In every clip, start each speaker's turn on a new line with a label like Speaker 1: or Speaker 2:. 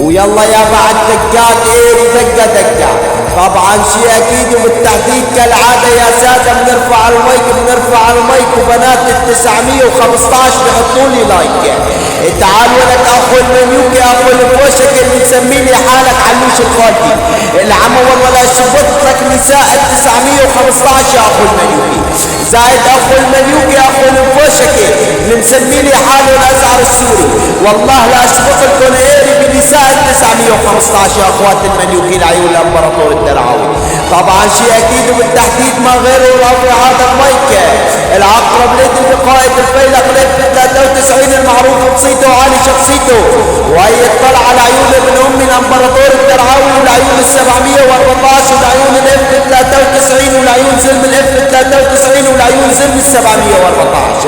Speaker 1: ويلا يا بعد دقات دقة دقة. طبعا شيء اكيد وبالتحديد كالعادة يا سادة بنرفع المايك وبنات ال915 بيحطوا لي لايك. تعال ولك اخو المنيوكي اخو الفوشك اللي مسميني حالك علوش الخالدي العم والله لا شفت لك نساء ال915 يا اخو المنيوكي زائد اخو المنيوكي اخو الفوشك اللي مسميني حاله الازهر السوري والله لا اشفق لكم بنساء ال915 يا اخوات المنيوكي العيون الامبراطور الدرعاوي. طبعا شيء اكيد وبالتحديد ما غيره رافع هذا المايك العقرب ليد بقائد الفيلق ليد 93 المعروف بصيته وعالي شخصيته وهي اطلع على عيون ابن امي الامبراطور الدرعاوي والعيون ال714 والعيون الاف 93 والعيون زلم الاف 93 والعيون زلم ال714.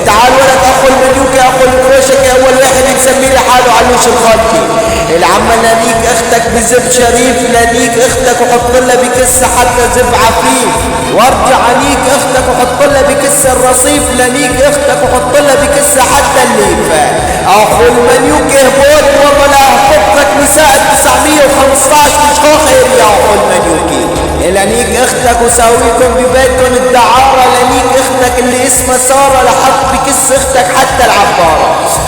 Speaker 1: تعال ولك اخو المنيوكي اخو الفوشك اول واحد يسمي لي حاله علوش الخالدي العمه لانيك اختك بزب شريف لانيك اختك وحط لها بكسه حتى زب عفيف وارجع عنيك اختك وحط لها بكسه الرصيف لانيك اختك وحط لها بكسه حتى الليف. اخو المنيوكي هبوط والله لا هفطك نساء ال915 مش خير يا اخو المنيوكي لانيك اختك وساويكم ببيتكم الدعاره لانيك اختك اللي اسمها ساره لحط بكس اختك حتى العباره.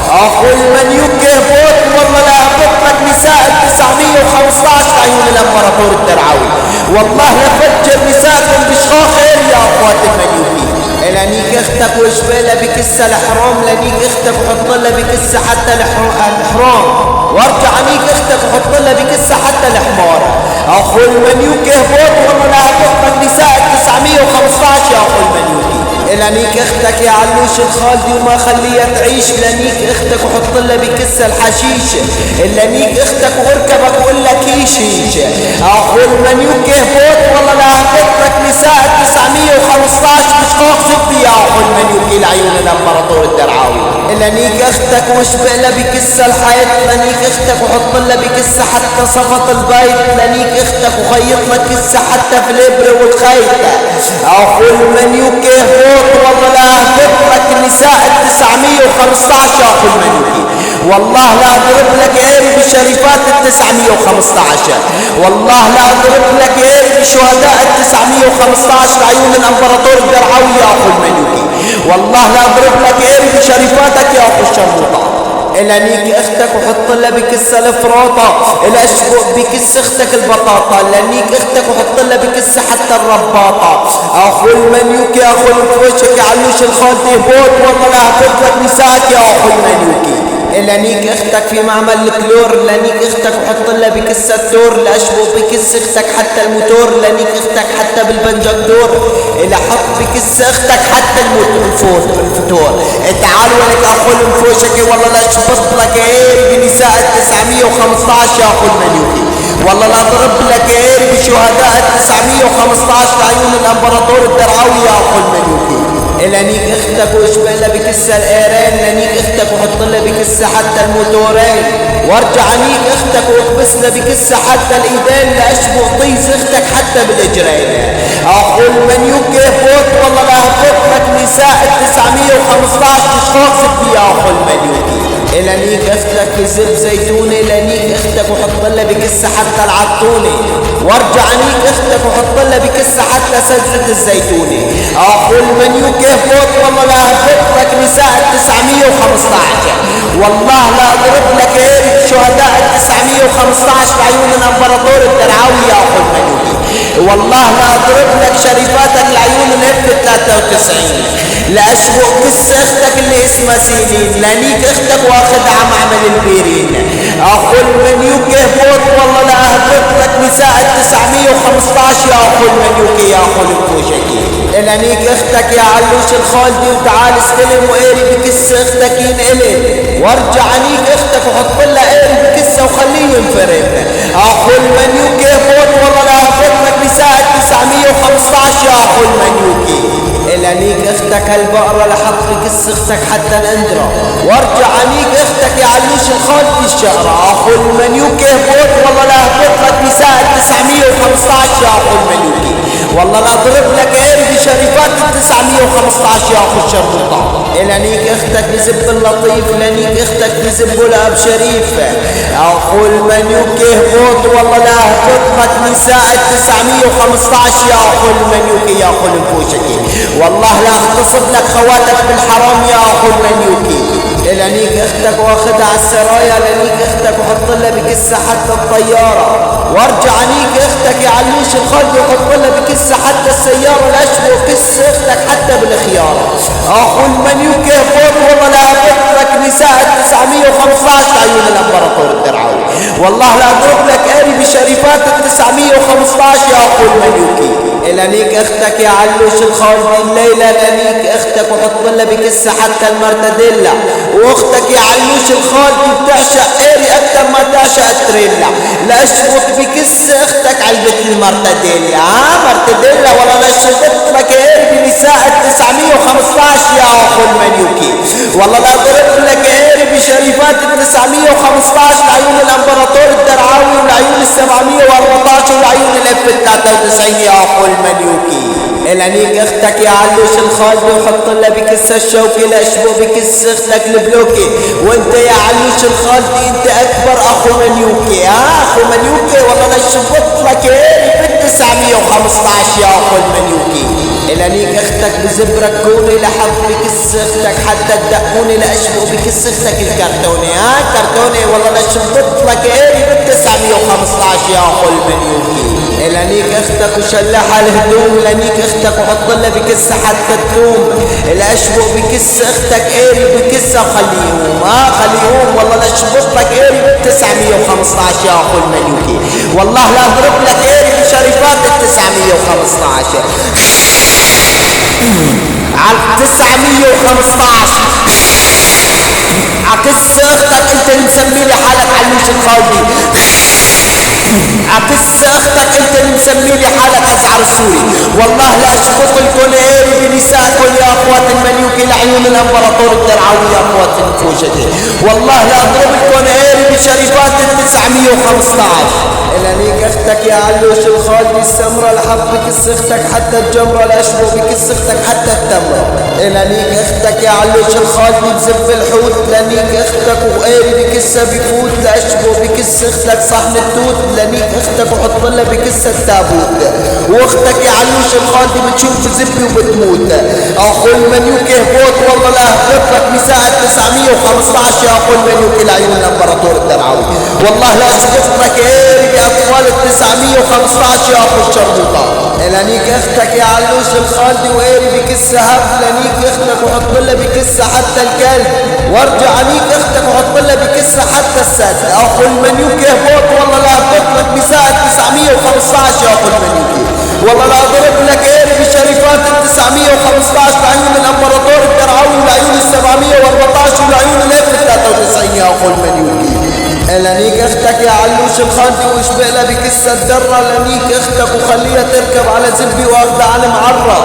Speaker 1: اخو المنيوكي هبوط والله لا هفطك نساء ال915 عيون الامبراطور الدرعاوي والله لفجر نساءكم بشخا خير يا اخوات المنيوكي لانيك اختك وشبيلة بكسة الحرام لانيك اختك وحط لها بكسة حتى الحرام وارجع عنيك اختك وحط لها بكسة حتى الحمار. اخو المنيوكي هبوط والله لا هفطك نساء ال915 يا اخو المنيوكي لانيك اختك يا علوش الخالدي وما خليها تعيش لانيك اختك وحط لها بكسه الحشيش لانيك اختك واركبك وقول لك يشيش. اخو المنيوكي هبوط والله لا هفطك نساء ال915 مش خوف زبدي يا اخو المنيوكي العيون الامبراطور الدرعاوي لانيك اختك وشبع لها بكسه الحيط لانيك اختك وحط لها بكسه حتى صفط البيت لانيك اختك وخيط لك كسه حتى في الابره والخيط. اخو المنيوكي هبوط والله لا هفطك نساء ال915 يا اخو المنيوكي والله لا اضرب لك عيني بشريفات ال915 والله لا اضرب لك عيني بشهداء ال915 عيون الامبراطور الدرعاوي يا اخو المنيوكي والله لا اضرب لك عيني بشريفاتك يا اخو الشرموطه لانيك اختك وحط لها بكسه الفراطه الاشبق بكس اختك البطاطا لانيك اختك وحط لها بكسه حتى الرباطه. اخو المنيوكي اخو الفوشك علوش الخالدي هبوط والله لا هفطلك نساك يا اخو المنيوكي لانيك اختك في معمل الكلور لانيك اختك وحط لها بكسه التور لاشبق بكس اختك حتى الموتور لانيك اختك حتى بالبنجدور لحط بكس اختك حتى الفتور. تعال ولك اخو الفوشك والله لا شفط لك عير بنساء ال915 يا اخو المنيوكي والله لا ضرب لك عير بشهداء ال915 عيون الامبراطور الدرعاوي يا اخو المنيوكي لانيك اختك وشبع لها بكسه الايرين لانيك اختك وحط لها بكسه حتى الموتورين وارجع عنيك اختك واحبس لها بكسه حتى الايدين لاشبق طيز اختك حتى بالاجرين. اخو المنيوكي هبوط والله لا هفطك نساء ال915 مش خاصك يا اخو المنيوكي لانيك اختك في زب زيتوني لانيك اختك وحط لها بكسه حتى العطوني وارجع عنيك اختك وحط لها بكسه حتى سجده الزيتوني. اخو المنيوكي هبوط والله لا هفطك نساء ال915 والله لا اضرب لك عير شهداء ال915 عيون الامبراطور الدرعاوي يا اخو المنيوكي والله لا اضرب لك شريفاتك العيون الاف 93 لاشبق كس اختك اللي اسمها سيدين لانيك اختك واخدها معمل البيرين. اخو المنيوكي هبوط والله لا هفطك نساء ال915 يا اخو المنيوكي يا اخو الفوشكي لانيك اختك يا علوش الخالدي وتعال استلم وقيري بكس اختك ينقلب وارجع عنيك اختك وحط لها قيري بكسه وخليه ينفرد. اخو المنيوكي هبوط والله لا هفطك نساء ال915 يا اخو المنيوكي لانيك اختك هالبقره لحط بكس اختك حتى الاندرا وارجع عنيك اختك يا علوش الخالدي الشهره. اخو المنيوكي هبوط والله لا هفطك نساء ال915 يا اخو المنيوكي والله لا اضرب لك عير بشريفات ال915 يا اخو الشرطه لانيك اختك بزب اللطيف لانيك اختك بزب الاب شريف. اخو المنيوكي هبوط والله لا هبطك نساء 915 يا اخو المنيوكي يا اخو الفوشكي، والله لا اغتصب لك خواتك بالحرام يا اخو المنيوكي. لانيك اختك واخدها على السرايا، لانيك اختك وحط لها بكسه حتى الطياره، وارجع عنيك اختك يا علوش الخلق وحط لها بكسه حتى السياره الاشبه، وكس اختك حتى بالخيار. اخو المنيوكي هبوط والله لا هبطك نساء 915 عيون الامبراطور الدرعاوي، والله لا اضرب لك قاري بشريفات 915 يا اخو المنيوكي. لانيك اختك يا علوش الخالدي الليله، لانيك اختك وحط لها بكسه حتى المرتديلا، واختك يا علوش الخالدي بتعشق قاري اكثر ما تعشق التريلا، لا اشبط بكس اختك علبه المرتديلا. مرتديلا والله لا اشبط لك قاري بنساء 915 يا اخو المنيوكي، والله لا ضرب لك قاري بشريفات 915 لعيون الامبراطور الدرعاوي والعيون 714 والعيون الاف 93 يا اخو المنيوكي. لانيك اختك يا علوش الخالدي وحط لها بكسه الشوكي، لاشبه بكس اختك البلوكي، وانت يا علوش الخالدي انت اكبر اخو منيوكي. اخو منيوكي والله لا شبط لك ب 915 يا اخو المنيوكي. لانيك اختك بزبرك كوني لحب بكس اختك حتى الدقوني، لاشبه بكس اختك الكرتوني. كرتوني والله لا شبط لك ب 915 يا اخو المنيوكي. لانيك اختك وشلحها الهدوم، لانيك اختك وحط لها بكسه حتى الثوم، الاشبه بكس اختك قاري بكسه خليهم. خليهم والله لا شبط لك قاري ب 915 يا اخو المنيوكي، والله لا اضرب لك قاري بشريفات 915 على 915 عكس اختك انت اللي مسمي لي حالك علوش الخالدي، عكس اختك انت اللي مسمي لي حالك ازعر السوري، والله لا اشبط لكم قاري بنسائكم يا اخوات المنيوكي لعيون الامبراطور الدرعاوي يا اخوات الفوشتي، والله لا اضرب لكم قاري بشريفات 915. لانيك اختك يا علوش الخالدي السمرة لحب بكس اختك حتى الجمرة، لاشبه بكس اختك حتى التمرة. لانيك اختك يا علوش الخالدي بزب الحوت، لانيك اختك وقاري بكسه بفوت، لاشبه بكس اختك صحن التوت، لانيك اختك وحط لها بكسه التابوت، واختك يا علوش الخالدي بتشوف زبي وبتموت. اخو المنيوكي هبوط والله لا هبط لك نساء 915 يا اخو المنيوكي لعيون الامبراطور الدرعاوي، والله لا اشبط لك قاري باطفال 915 يا اخو الشرموطه. لانيك اختك يا علوش الخالدي وقاري بكسه هب، لانيك اختك وحط لها بكسه حتى الكلب، وارجع عنيك اختك وحط لها بكسه حتى السد. اخو المنيوكي هبوط والله لا هبط لك نساء 915 يا اخو المنيوكي، والله لا اضرب لك قاري بشريفات 915 لعيون الامبراطور الدرعاوي والعيون 714 والعيون الاف 93 يا اخو المنيوكي. لانيك اختك يا علوش الخالدي واشبق لها بكسه الدره، لانيك اختك وخليها تركب على زبي واخذها على معرة.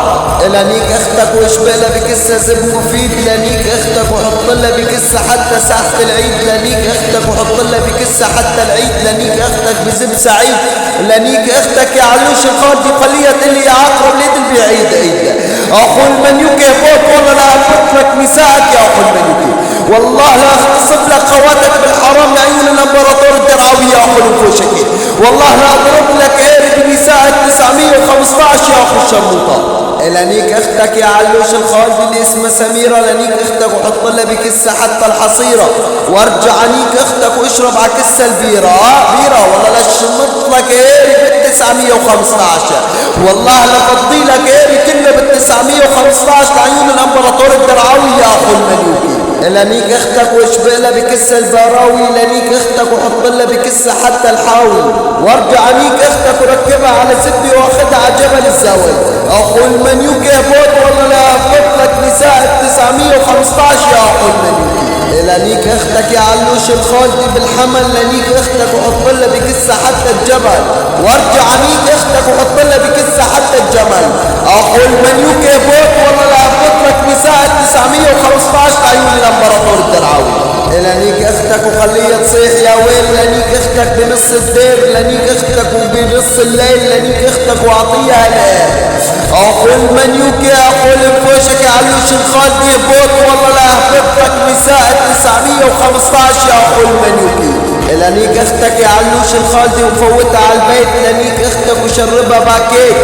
Speaker 1: لانيك اختك واشبق لها بكسه زب مفيد، لانيك اختك وحط لها بكسه حتى ساحه العيد، لانيك اختك وحط لها بكسه حتى العيد، لانيك اختك بزب سعيد. لانيك اختك يا علوش الخالدي خليها تقلي يا عقرب ليد البعيد عيد. اخو المنيوكي فوق والله لا هبط لك نسائك يا اخو المنيوكي، والله لا اغتصب لك خواتك بالحرام لعيون الامبراطور الدرعاوي يا اخو الفوشكي، والله لا اضرب لك قاري بنسائك 915 يا اخو الشرموطه. لانيك اختك يا علوش الخالدي اللي اسمها سميره، لانيك اختك وحط لها بكسه حتى الحصيره، وارجع عنيك اختك واشرب على كسه البيره. بيره والله لا شمط لك قاري ب 915، والله لا فضي لك قاري كله ب 915 لعيون الامبراطور الدرعاوي يا اخو المنيوكي. لانيك اختك واشبق لها بكسه البراوي، لانيك اختك وحط لها بكسه حتى الحاوي، وارجع عنيك اختك وركبها على زبي واخدها على جبل الزاويه. اخو المنيوكي هبوط والله لا هبط لك نساء 915 يا اخو المنيوكي. لانيك اختك يا علوش الخالدي بالحمل، لانيك اختك وحط لها بكسه حتى الجبل، وارجع عنيك اختك وحط لها بكسه حتى الجمل. اخو المنيوكي هبوط والله لا هبط لك نساء 915 لعيون الامبراطور الدرعاوي. لانيك اختك وخليها تصيح يا ويل، لانيك اختك بنص الدير، لانيك اختك وبنص الليل، لانيك اختك واعطيها ليل. اخو المنيوكي يا اخو الفوشك يا علوش الخالدي هبوط والله لا هبط لك نساء 915 يا اخو المنيوكي. لانيك اختك يا علوش الخالدي وفوتها على البيت، لانيك اختك وشربها باكيت.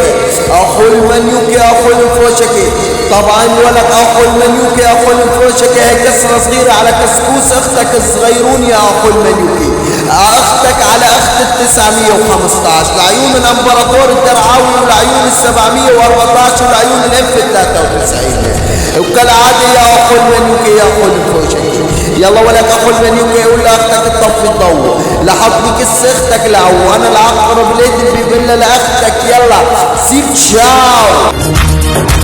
Speaker 1: اخو المنيوكي اخو الفوشكي، طبعا ولد اخو المنيوكي اخو الفوشكي، هي كسرة صغيرة على كسكوس اختك الصغيرون يا اخو المنيوكي. اختك على اخت 915 لعيون الامبراطور الدرعاوي ولعيون 714 ولعيون الاف 93. وكالعادة يا اخو المنيوكي يا اخو الفوشكي، يلا ولك اخو المنيوكي يقول لاختك تطفي الضوء، لحطني كس اختك لعو، انا العقرب ليد بيبل لاختك، يلا سيب تشاو.